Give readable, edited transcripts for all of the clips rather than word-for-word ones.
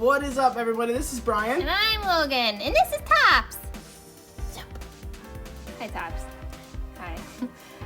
What is up, everybody? This is Brian. And I'm Logan. And this is Tops. Hi, Tops. Hi.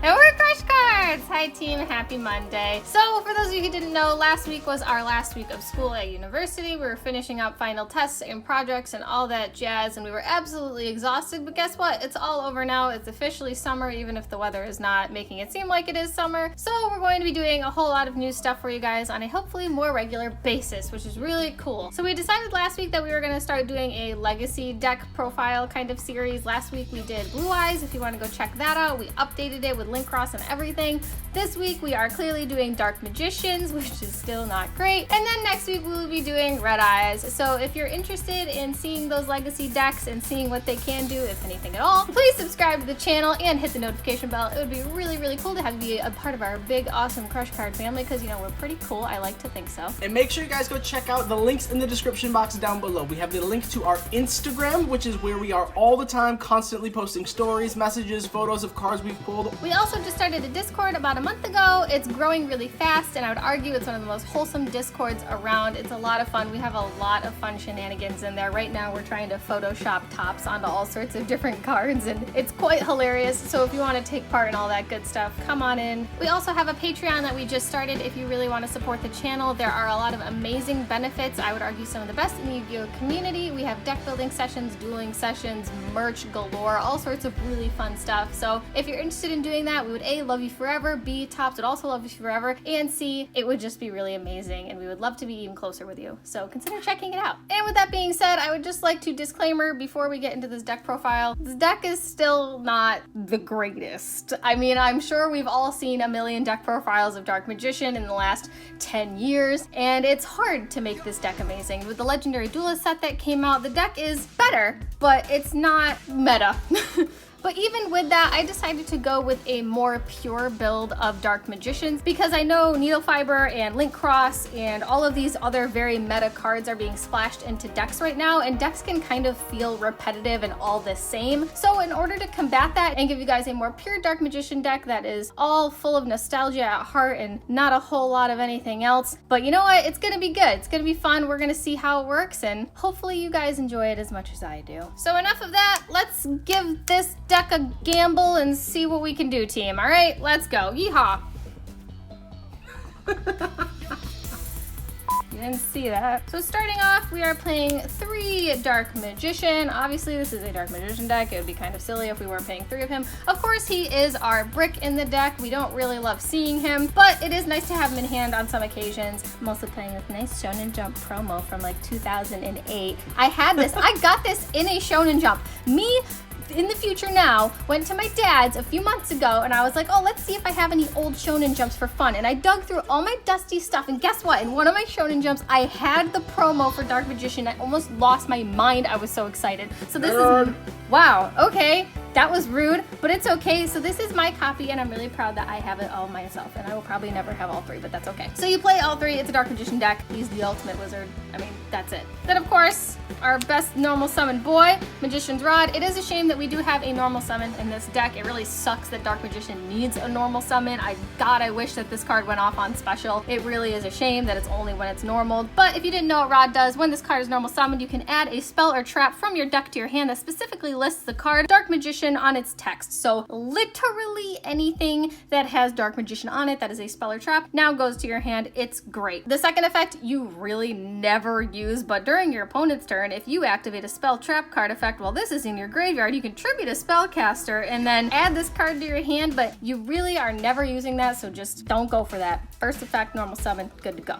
And we're Crush Cards! Hi team, happy Monday. So for those of you who didn't know, last week was our last week of school at university. We were finishing up final tests and projects and all that jazz, and we were absolutely exhausted, but guess what? It's all over now. It's officially summer, even if the weather is not making it seem like it is summer. So we're going to be doing a whole lot of new stuff for you guys on a hopefully more regular basis, which is really cool. So we decided last week that we were going to start doing a legacy deck profile kind of series. Last week we did Blue Eyes. If you want to go check that out, we updated it with link cross and everything. This week we are clearly doing Dark Magicians, which is still not great. And then next week we will be doing Red Eyes. So if you're interested in seeing those legacy decks and seeing what they can do, if anything at all, please subscribe to the channel and hit the notification bell. It would be really, really cool to have you be a part of our big, awesome Crush Card family, because you know, we're pretty cool. I like to think so. And make sure you guys go check out the links in the description box down below. We have the link to our Instagram, which is where we are all the time, constantly posting stories, messages, photos of cards we've pulled. We also just started a Discord about a month ago. It's growing really fast, and I would argue it's one of the most wholesome Discords around. It's a lot of fun. We have a lot of fun shenanigans in there. Right now we're trying to Photoshop Tops onto all sorts of different cards, and it's quite hilarious. So if you want to take part in all that good stuff, come on in. We also have a Patreon that we just started if you really want to support the channel. There are a lot of amazing benefits. I would argue some of the best in the Yu-Gi-Oh community. We have deck building sessions, dueling sessions, merch galore, all sorts of really fun stuff. So if you're interested in doing that, we would A, love you forever, B, Tops would also love you forever, and C, it would just be really amazing, and we would love to be even closer with you. So consider checking it out. And with that being said, I would just like to disclaimer before we get into this deck profile, this deck is still not the greatest. I mean, I'm sure we've all seen a million deck profiles of Dark Magician in the last 10 years, and it's hard to make this deck amazing. With the Legendary Duelist set that came out, the deck is better, but it's not meta. But even with that, I decided to go with a more pure build of Dark Magicians, because I know Needle Fiber and Link Cross and all of these other very meta cards are being splashed into decks right now, and decks can kind of feel repetitive and all the same. So in order to combat that and give you guys a more pure Dark Magician deck that is all full of nostalgia at heart and not a whole lot of anything else, but you know what? It's gonna be good. It's gonna be fun. We're gonna see how it works, and hopefully you guys enjoy it as much as I do. So enough of that. Let's give this deck a gamble and see what we can do, team. All right, let's go. Yeehaw. You didn't see that. So starting off, we are playing 3 Dark Magician. Obviously, this is a Dark Magician deck. It would be kind of silly if we weren't playing 3 of him. Of course, he is our brick in the deck. We don't really love seeing him, but it is nice to have him in hand on some occasions. I'm also playing this nice Shonen Jump promo from like 2008. I had this. I got this in a Shonen Jump. Me, in the future now, went to my dad's a few months ago, and I was like, oh, let's see if I have any old Shonen Jumps for fun. And I dug through all my dusty stuff, and guess what? In one of my Shonen Jumps, I had the promo for Dark Magician. I almost lost my mind. I was so excited. So this is, wow, okay. That was rude, but it's okay. So this is my copy, and I'm really proud that I have it all myself, and I will probably never have all 3, but that's okay. So you play all 3. It's a Dark Magician deck. He's the ultimate wizard. I mean, that's it. Then, of course, our best normal summon boy, Magician's Rod. It is a shame that we do have a normal summon in this deck. It really sucks that Dark Magician needs a normal summon. God, I wish that this card went off on special. It really is a shame that it's only when it's normal. But if you didn't know what Rod does, when this card is normal summoned, you can add a spell or trap from your deck to your hand that specifically lists the card Dark Magician on its text. So literally anything that has Dark Magician on it that is a spell or trap now goes to your hand. It's great. The second effect you really never use, but during your opponent's turn, if you activate a spell trap card effect while this is in your graveyard, you can tribute a spellcaster and then add this card to your hand, but you really are never using that, so just don't go for that. First effect, normal summon, good to go.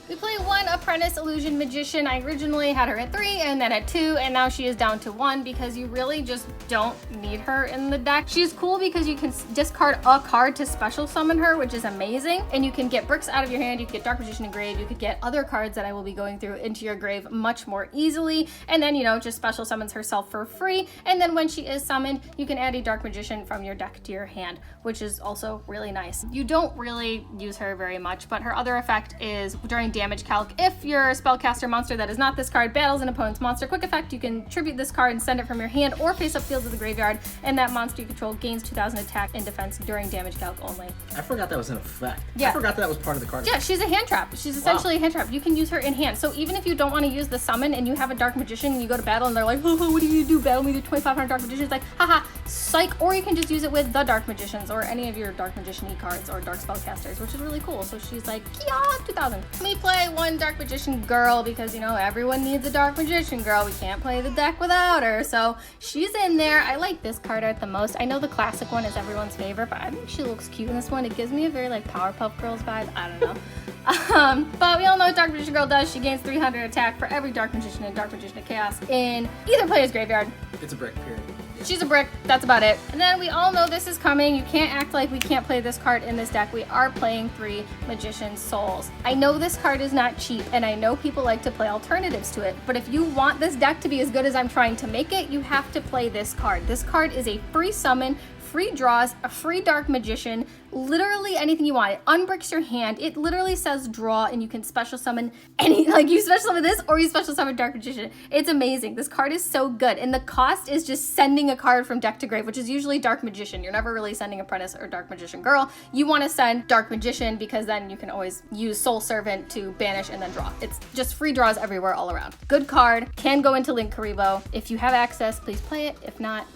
We play 1 Apprentice Illusion Magician. I originally had her at 3 and then at 2, and now she is down to 1 because you really just don't need her in the deck. She's cool because you can discard a card to special summon her, which is amazing, and you can get bricks out of your hand, you can get Dark Magician in grave, you could get other cards that I will be going through into your grave much more easily, and then, you know, just special summons herself for free, and then when she is summoned, you can add a Dark Magician from your deck to your hand, which is also really nice. You don't really use her very much, but her other effect is during damage calc. If your spellcaster monster that is not this card battles an opponent's monster, quick effect, you can tribute this card and send it from your hand or face up field to the graveyard, and that monster you control gains 2,000 attack and defense during damage calc only. I forgot that was an effect. Yeah. I forgot that was part of the card. Yeah, she's a hand trap. She's essentially a hand trap. You can use her in hand. So even if you don't want to use the summon and you have a Dark Magician and you go to battle and they're like, oh, what do you do? Battle me with 2,500 Dark Magicians? Like, haha, psych. Or you can just use it with the Dark Magicians or any of your Dark Magician-y cards or Dark Spellcasters, which is really cool. So she's like, yeah, 2,000. We play one Dark Magician girl because, you know, everyone needs a Dark Magician girl. We can't play the deck without her. So she's in there. I like this card art the most. I know the classic one is everyone's favorite, but I think she looks cute in this one. It gives me a very like Powerpuff Girls vibe. I don't know. But we all know what Dark Magician Girl does. She gains 300 attack for every Dark Magician and Dark Magician of Chaos in either player's graveyard. It's a brick, period. She's a brick, that's about it. And then we all know this is coming. You can't act like we can't play this card in this deck. We are playing 3 Magician Souls. I know this card is not cheap, and I know people like to play alternatives to it, but if you want this deck to be as good as I'm trying to make it, you have to play this card. This card is a free summon, free draws, a free Dark Magician, literally anything you want. It unbricks your hand. It literally says draw, and you can special summon any, like you special summon this or you special summon Dark Magician. It's amazing. This card is so good, and the cost is just sending a card from deck to grave, which is usually Dark Magician. You're never really sending Apprentice or Dark Magician Girl. You want to send Dark Magician because then you can always use Soul Servant to banish and then draw. It's just free draws everywhere all around. Good card, can go into Link Karibo. If you have access, please play it. If not,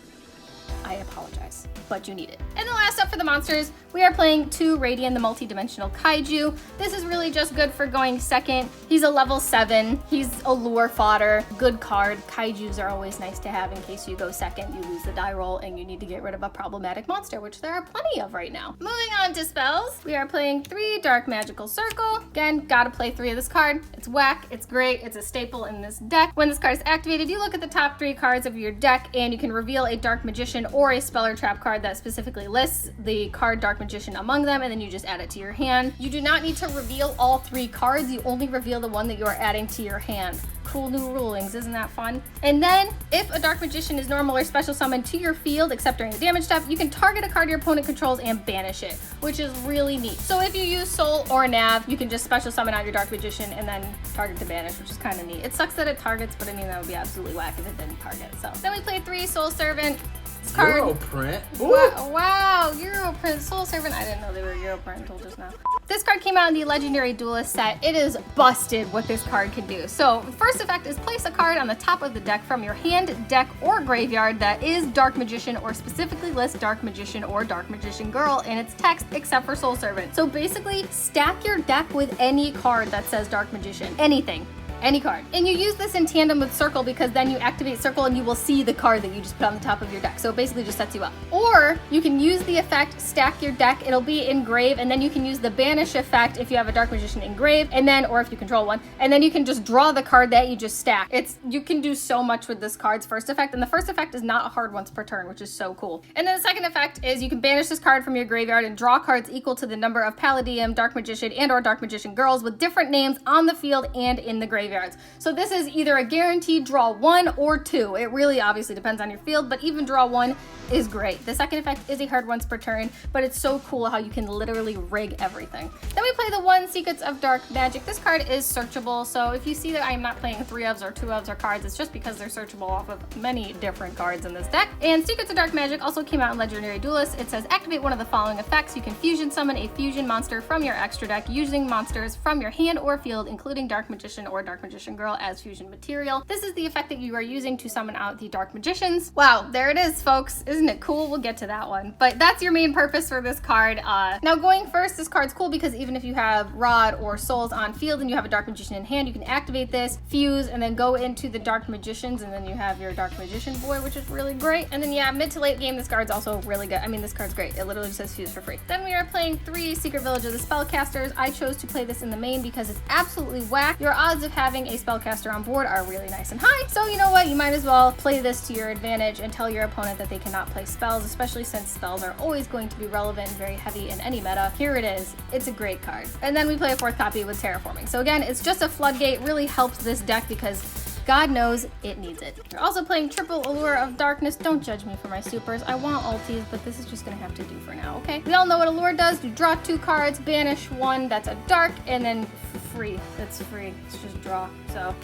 I apologize, but you need it. And the last up for the monsters, we are playing 2 Radiant, the multi-dimensional kaiju. This is really just good for going second. He's a level 7. He's a lure fodder. Good card. Kaijus are always nice to have in case you go second, you lose the die roll, and you need to get rid of a problematic monster, which there are plenty of right now. Moving on to spells, we are playing 3 Dark Magical Circle. Again, gotta play 3 of this card. It's whack, it's great, it's a staple in this deck. When this card is activated, you look at the top 3 cards of your deck, and you can reveal a Dark Magician or a Spell or Trap card that specifically lists the card Dark Magician among them, and then you just add it to your hand. You do not need to reveal all 3 cards. You only reveal the one that you are adding to your hand. Cool new rulings, isn't that fun? And then, if a Dark Magician is normal or special summoned to your field, except during the damage step, you can target a card your opponent controls and banish it, which is really neat. So if you use Soul or Nav, you can just special summon out your Dark Magician and then target to banish, which is kind of neat. It sucks that it targets, but I mean, that would be absolutely whack if it didn't target. So then we play 3 Soul Servant. This card. Europrint. Wow, Europrint, Soul Servant. I didn't know they were Europrint until just now. This card came out in the Legendary Duelist set. It is busted what this card can do. So the first effect is place a card on the top of the deck from your hand, deck, or graveyard that is Dark Magician or specifically lists Dark Magician or Dark Magician Girl in its text except for Soul Servant. So basically, stack your deck with any card that says Dark Magician. Anything. Any card. And you use this in tandem with Circle because then you activate Circle and you will see the card that you just put on the top of your deck. So it basically just sets you up. Or you can use the effect, stack your deck, it'll be engrave, and then you can use the banish effect if you have a Dark Magician engrave, and then, or if you control one, and then you can just draw the card that you just stacked. You can do so much with this card's first effect, and the first effect is not hard once per turn, which is so cool. And then the second effect is you can banish this card from your graveyard and draw cards equal to the number of Palladium, Dark Magician, and or Dark Magician Girls with different names on the field and in the graveyards. So this is either a guaranteed draw 1 or 2. It really obviously depends on your field, but even draw 1 is great. The second effect is a hard once per turn, but it's so cool how you can literally rig everything. Then we play the 1 Secrets of Dark Magic. This card is searchable, so if you see that I am not playing 3-ofs or 2-ofs or cards, it's just because they're searchable off of many different cards in this deck. And Secrets of Dark Magic also came out in Legendary Duelist. It says activate one of the following effects. You can fusion summon a fusion monster from your extra deck using monsters from your hand or field, including Dark Magician or Dark Magician Girl as fusion material. This is the effect that you are using to summon out the Dark Magicians. Wow, there it is, folks. Isn't it cool? We'll get to that one. But that's your main purpose for this card. Now going first, this card's cool because even if you have Rod or Souls on field and you have a Dark Magician in hand, you can activate this, fuse, and then go into the Dark Magicians, and then you have your Dark Magician boy, which is really great. And then yeah, mid to late game, this card's also really good. I mean, this card's great. It literally just says fuse for free. Then we are playing 3 Secret Village of the Spellcasters. I chose to play this in the main because it's absolutely whack. Your odds of having a spellcaster on board are really nice and high. So you know what? You might as well play this to your advantage and tell your opponent that they cannot play spells, especially since spells are always going to be relevant and very heavy in any meta. Here it is. It's a great card. And then we play a 4th copy with Terraforming. So again, it's just a floodgate. Really helps this deck because God knows it needs it. You're also playing triple Allure of Darkness. Don't judge me for my supers. I want ultis, but this is just gonna have to do for now, okay? We all know what Allure does. You draw 2 cards, banish 1 that's a dark, and then free. It's free. It's just draw. So.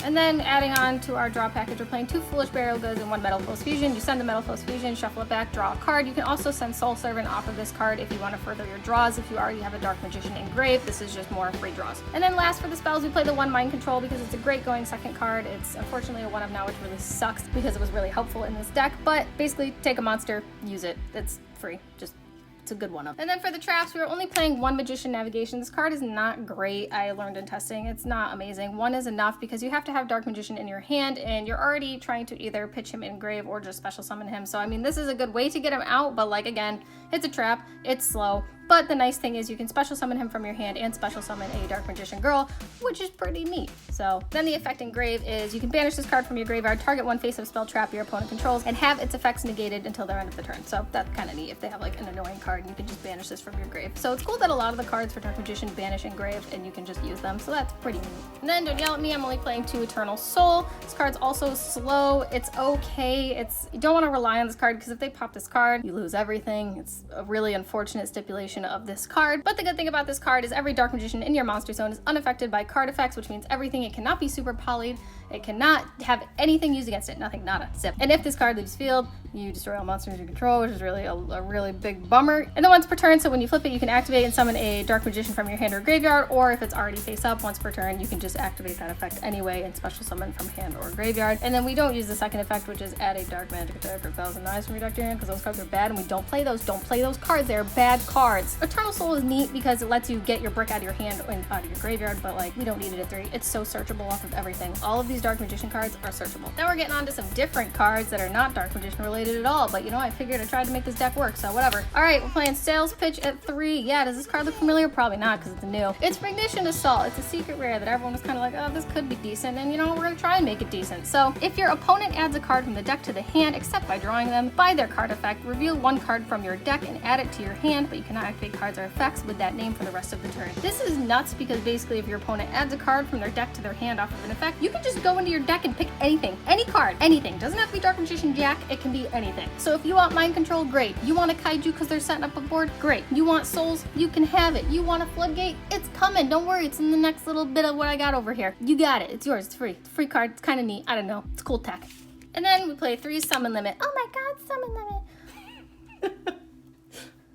And then adding on to our draw package, we're playing 2 Foolish Burial Goods and 1 Metal Close Fusion. You send the Metal Close Fusion, shuffle it back, draw a card. You can also send Soul Servant off of this card if you want to further your draws. If you already have a Dark Magician engraved, this is just more free draws. And then last for the spells, we play the 1 Mind Control because it's a great going second card. It's unfortunately a 1 of now, which really sucks because it was really helpful in this deck. But basically, take a monster, use it. It's free. Just it's a good one. And then for the traps, we were only playing 1 Magician Navigation. This card is not great. I learned in testing. It's not amazing. 1 is enough because you have to have Dark Magician in your hand and you're already trying to either pitch him in grave or just special summon him. So I mean, this is a good way to get him out, but like again, it's a trap. It's slow. But the nice thing is you can special summon him from your hand and special summon a Dark Magician girl, which is pretty neat. So then the effect in grave is you can banish this card from your graveyard, target 1 face-up spell trap your opponent controls, and have its effects negated until the end of the turn. So that's kind of neat if they have like an annoying card and you can just banish this from your grave. So it's cool that a lot of the cards for Dark Magician banish in grave and you can just use them. So that's pretty neat. And then don't yell at me, I'm only playing 2 Eternal Soul. This card's also slow. It's okay. You don't want to rely on this card because if they pop this card, you lose everything. It's a really unfortunate stipulation of this card. But the good thing about this card is every Dark Magician in your monster zone is unaffected by card effects, which means everything. It cannot be super polyed. It cannot have anything used against it. Nothing, nada, zip. And if this card leaves field, you destroy all monsters you control, which is really a really big bummer. And then once per turn, so when you flip it, you can activate and summon a Dark Magician from your hand or graveyard, or if it's already face up, once per turn, you can just activate that effect anyway and special summon from hand or graveyard. And then we don't use the second effect, which is add a Dark Magic attack for 1,000 knives from your deck to your hand, because those cards are bad and we don't play those. Don't play those cards. They're bad cards. Eternal Soul is neat because it lets you get your brick out of your hand and out of your graveyard, but like we don't need it at 3. It's so searchable off of everything. All of these Dark Magician cards are searchable. Now we're getting on to some different cards that are not Dark Magician related at all, but you know, I figured I tried to make this deck work, so whatever. All right, we're playing Sales Pitch at 3. Yeah, does this card look familiar? Probably not because it's new. It's Ignition Assault. It's a secret rare that everyone was kind of like, oh, this could be decent, and you know, we're gonna try and make it decent. So if your opponent adds a card from the deck to the hand, except by drawing them, by their card effect, reveal 1 card from your deck and add it to your hand, but you cannot activate cards or effects with that name for the rest of the turn. This is nuts because basically if your opponent adds a card from their deck to their hand off of an effect, you can just go into your deck and pick anything, any card, anything. Doesn't have to be Dark Magician Jack, it can be anything. So if you want Mind Control, great. You want a Kaiju because they're setting up a board, great. You want Souls, you can have it. You want a Floodgate, it's coming. Don't worry, it's in the next little bit of what I got over here. You got it, it's yours, it's free. It's a free card, it's kind of neat, I don't know, it's cool tech. And then we play 3 Summon Limit. Oh my god, Summon Limit.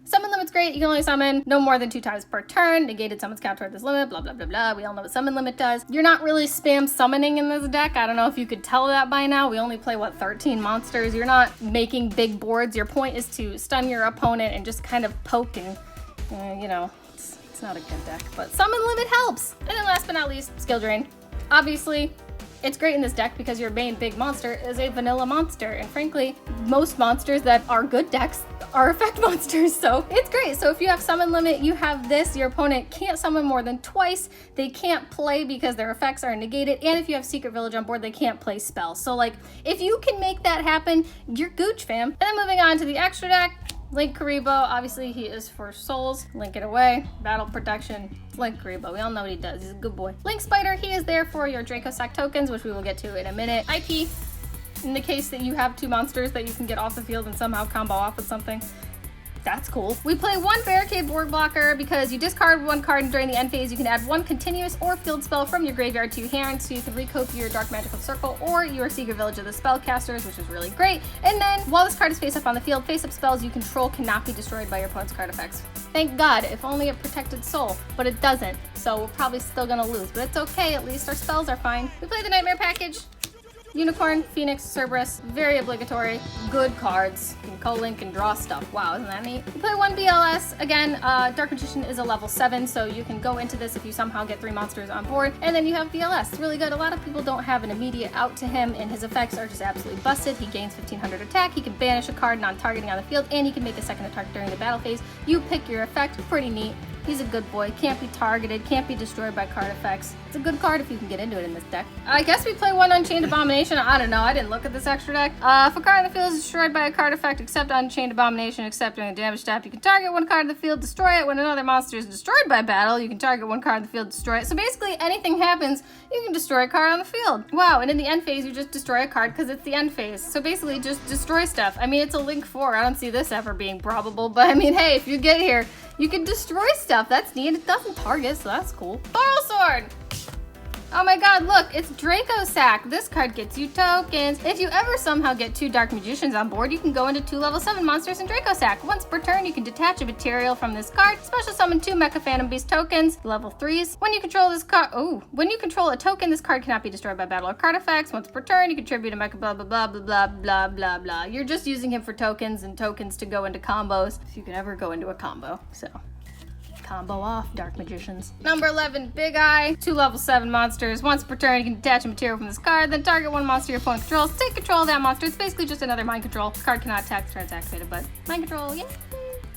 Summon Limit's great. You can only summon no more than 2 times per turn. Negated summons count toward this limit, blah, blah, blah, blah. We all know what Summon Limit does. You're not really spam summoning in this deck. I don't know if you could tell that by now. We only play, what, 13 monsters? You're not making big boards. Your point is to stun your opponent and just kind of poke and, you know, it's not a good deck. But Summon Limit helps. And then last but not least, Skill Drain. Obviously, it's great in this deck because your main big monster is a vanilla monster, and frankly, most monsters that are good decks are effect monsters, so it's great. So if you have Summon Limit, you have this, your opponent can't summon more than twice, they can't play because their effects are negated, and if you have Secret Village on board, they can't play spells. So like, if you can make that happen, you're gooch, fam. And then moving on to the extra deck, Link Karibo, obviously he is for souls. Link it away. Battle protection. It's Link Karibo. We all know what he does. He's a good boy. Link Spider, he is there for your Draco Sack tokens, which we will get to in a minute. IP, in the case that you have 2 monsters that you can get off the field and somehow combo off with something. That's cool. We play 1 Barricade Board Blocker because you discard 1 card and during the end phase you can add 1 continuous or field spell from your graveyard to your hand, so you can recope your Dark Magical Circle or your Secret Village of the Spellcasters, which is really great. And then while this card is face up on the field, face up spells you control cannot be destroyed by your opponent's card effects. Thank God, if only it protected Soul, but it doesn't, so we're probably still gonna lose, but it's okay, at least our spells are fine. We play the Nightmare package. Unicorn, Phoenix, Cerberus, very obligatory, good cards. You can co-link and draw stuff. Wow, isn't that neat? You play 1 BLS. Again, Dark Magician is a level 7, so you can go into this if you somehow get 3 monsters on board. And then you have BLS. It's really good. A lot of people don't have an immediate out to him, and his effects are just absolutely busted. He gains 1500 attack, he can banish a card non-targeting on the field, and he can make a second attack during the battle phase. You pick your effect. Pretty neat. He's a good boy, can't be targeted, can't be destroyed by card effects. It's a good card if you can get into it in this deck. I guess we play 1 Unchained Abomination. I don't know, I didn't look at this extra deck. If a card in the field is destroyed by a card effect except Unchained Abomination, except during a damage step, you can target 1 card in the field, destroy it. When another monster is destroyed by battle, you can target 1 card in the field, destroy it. So basically, anything happens, you can destroy a card on the field. Wow, and in the end phase, you just destroy a card because it's the end phase. So basically, just destroy stuff. I mean, it's a Link 4. I don't see this ever being probable, but I mean, hey, if you get here, You can destroy stuff. That's neat. It doesn't target, so that's cool. Borrow Sword! Oh my god, look, it's Draco Sack. This card gets you tokens. If you ever somehow get 2 Dark Magicians on board, you can go into 2 level 7 monsters in Draco Sack. Once per turn, you can detach a material from this card, special summon 2 Mecha Phantom Beast tokens, level 3s. When you control this card, when you control a token, this card cannot be destroyed by battle or card effects. Once per turn, you contribute a Mecha blah blah blah blah blah blah blah blah. You're just using him for tokens and tokens to go into combos, if you can ever go into a combo, so. Combo off, Dark Magicians. Number 11, Big Eye. 2 level 7 monsters. Once per turn, you can detach a material from this card, then target 1 monster your opponent controls. Take control of that monster. It's basically just another mind control. This card cannot attack, the turn's activated, but mind control, yay!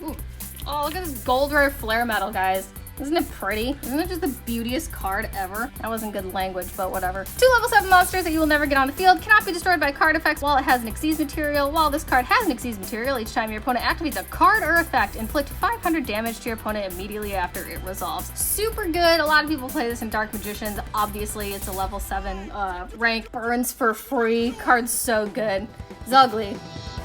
Ooh. Oh, look at this gold rare flare metal, guys. Isn't it pretty? Isn't it just the beautiest card ever? That wasn't good language, but whatever. 2 level 7 monsters that you will never get on the field cannot be destroyed by card effects while it has an Xyz material. While this card has an Xyz material, each time your opponent activates a card or effect, inflict 500 damage to your opponent immediately after it resolves. Super good. A lot of people play this in Dark Magicians. Obviously, it's a level 7 rank. Burns for free. Card's so good. It's ugly,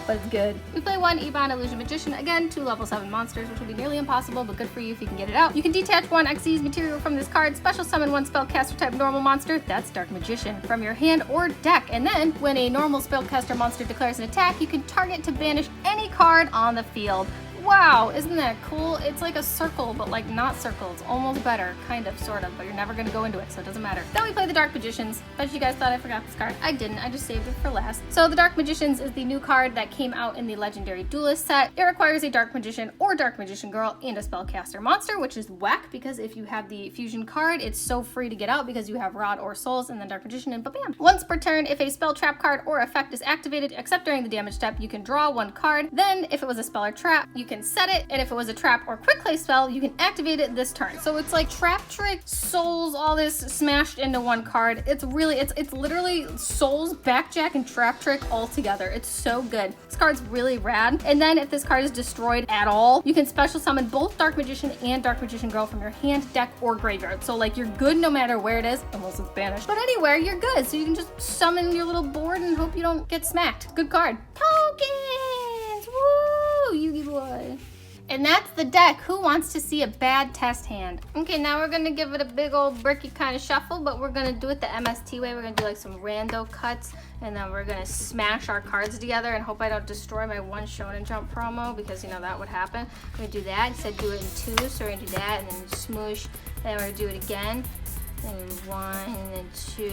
but it's good. We play 1 Ebon Illusion Magician. Again, 2 level 7 monsters, which will be nearly impossible, but good for you if you can get it out. You can detach 1 Xyz material from this card, special summon 1 spellcaster type normal monster, that's Dark Magician, from your hand or deck. And then, when a normal spellcaster monster declares an attack, you can target to banish any card on the field. Wow, isn't that cool? It's like a circle, but like not circle. It's almost better, kind of, sort of, but you're never gonna go into it, so it doesn't matter. Then we play the Dark Magicians. Bet you guys thought I forgot this card. I didn't, I just saved it for last. So the Dark Magicians is the new card that came out in the Legendary Duelist set. It requires a Dark Magician or Dark Magician Girl and a Spellcaster monster, which is whack because if you have the Fusion card, it's so free to get out because you have Rod or Souls and then Dark Magician and bam. Once per turn, if a spell trap card or effect is activated, except during the damage step, you can draw 1 card. Then, if it was a spell or trap, you can set it, and if it was a trap or quick play spell, you can activate it this turn. So it's like Trap Trick, Souls, all this smashed into 1 card. It's really, it's literally Souls, Backjack, and Trap Trick all together. It's so good. This card's really rad. And then if this card is destroyed at all, you can special summon both Dark Magician and Dark Magician Girl from your hand, deck, or graveyard. So like you're good no matter where it is, unless it's banished. But anywhere, you're good. So you can just summon your little board and hope you don't get smacked. Good card. Tokens! Woo! Yugi boy. And that's the deck. Who wants to see a bad test hand? Okay, now we're gonna give it a big old bricky kind of shuffle, but we're gonna do it the MST way. We're gonna do like some rando cuts, and then we're gonna smash our cards together and hope I don't destroy my 1 Shonen Jump promo, because you know that would happen. We're gonna do that. Instead, do it in 2, so we're gonna do that, and then smoosh. Then we're gonna do it again. And 1, and then 2.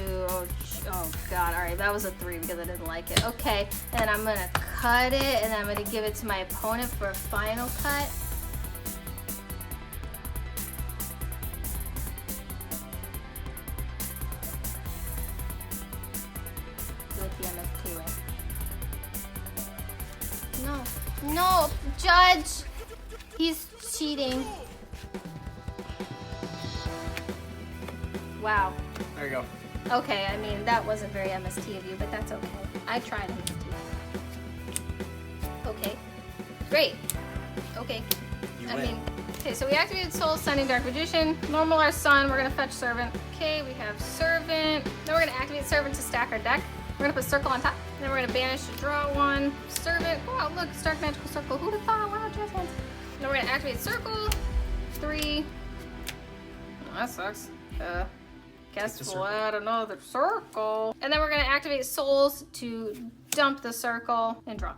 Oh god, alright, that was a 3 because I didn't like it. Okay, and I'm gonna cut it, and I'm gonna give it to my opponent for a final cut. Do it the MFT way. No, no, Judge! He's cheating. Wow. There you go. Okay, I mean, that wasn't very MST of you, but that's okay. I tried MST. Okay. Great. Okay. Okay, so we activated Soul, Sun, and Dark Magician. Normal our Sun, we're gonna fetch Servant. Okay, we have Servant. Then we're gonna activate Servant to stack our deck. We're gonna put Circle on top. Then we're gonna banish to draw 1. Servant. Oh, look, Stark Magical Circle. Who'd have thought? Wow, jazz hands. Then we're gonna activate Circle. 3. Oh, that sucks. Guess we'll add another circle. And then we're gonna activate Souls to dump the circle and draw.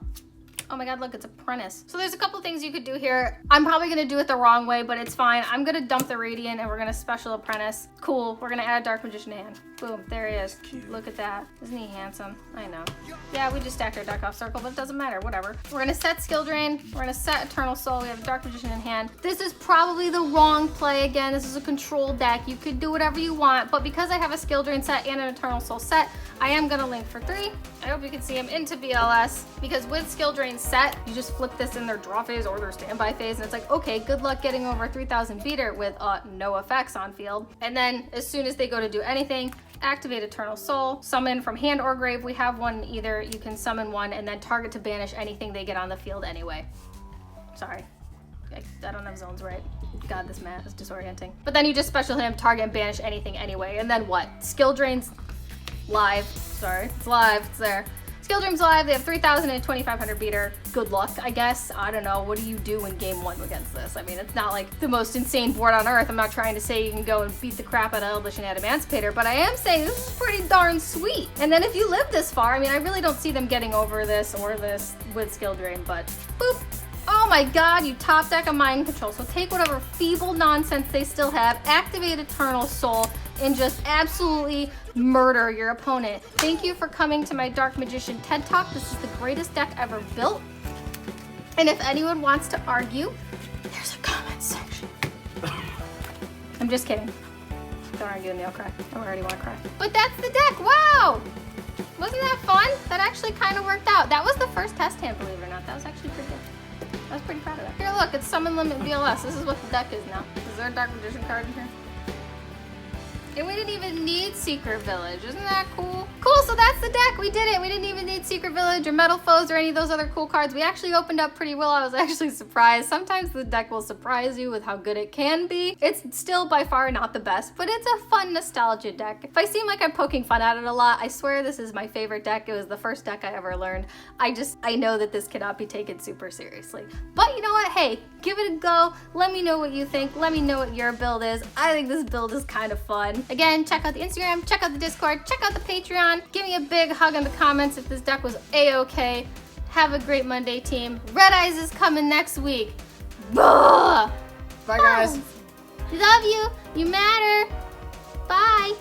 Oh my god, look, it's Apprentice. So there's a couple things you could do here. I'm probably gonna do it the wrong way, but it's fine. I'm gonna dump the Radiant and we're gonna special Apprentice. Cool, we're gonna add Dark Magician to hand. Boom, there he is. Look at that. Isn't he handsome? I know. Yeah, we just stacked our deck off circle, but it doesn't matter, whatever. We're gonna set Skill Drain. We're gonna set Eternal Soul. We have a Dark Magician in hand. This is probably the wrong play again. This is a control deck. You could do whatever you want, but because I have a Skill Drain set and an Eternal Soul set, I am gonna link for 3. I hope you can see him into BLS, because with Skill Drain set, you just flip this in their draw phase or their standby phase, and it's like, okay, good luck getting over 3,000 beater with no effects on field. And then as soon as they go to do anything, activate Eternal Soul, summon from hand or grave. We have one either. You can summon 1 and then target to banish anything they get on the field anyway. Sorry, I don't have zones right. God, this math is disorienting. But then you just special him, target and banish anything anyway. And then what? Skill Drain's live. Sorry, it's live, it's there. Skill Dream's live. They have 3,000 and 2,500 beater. Good luck, I guess. I don't know. What do you do in game 1 against this? I mean, it's not like the most insane board on earth. I'm not trying to say you can go and beat the crap out of Elvish and Adamantipator, but I am saying this is pretty darn sweet. And then if you live this far, I mean, I really don't see them getting over this or this with Skill Dream, but boop. Oh my god, you top deck a Mind Control. So take whatever feeble nonsense they still have, activate Eternal Soul, and just absolutely murder your opponent. Thank you for coming to my Dark Magician TED Talk. This is the greatest deck ever built. And if anyone wants to argue, there's a comment section. I'm just kidding. Don't argue with me, I'll cry. I already want to cry. But that's the deck, wow! Wasn't that fun? That actually kind of worked out. That was the first test hand, believe it or not. That was actually pretty good. I was pretty proud of that. Here, look, it's Summon Limit VLS. This is what the deck is now. Is there a Dark Magician card in here? And we didn't even need Secret Village. Isn't that cool? Cool, so that's the deck. We did it. We didn't even need Secret Village or Metal Foes or any of those other cool cards. We actually opened up pretty well. I was actually surprised. Sometimes the deck will surprise you with how good it can be. It's still by far not the best, but it's a fun nostalgia deck. If I seem like I'm poking fun at it a lot, I swear this is my favorite deck. It was the first deck I ever learned. I know that this cannot be taken super seriously. But you know what? Hey, give it a go. Let me know what you think. Let me know what your build is. I think this build is kind of fun. Again, check out the Instagram, check out the Discord, check out the Patreon. Give me a big hug in the comments if this deck was A-okay. Have a great Monday, team. Red Eyes is coming next week. Bye, guys. Love you. You matter. Bye.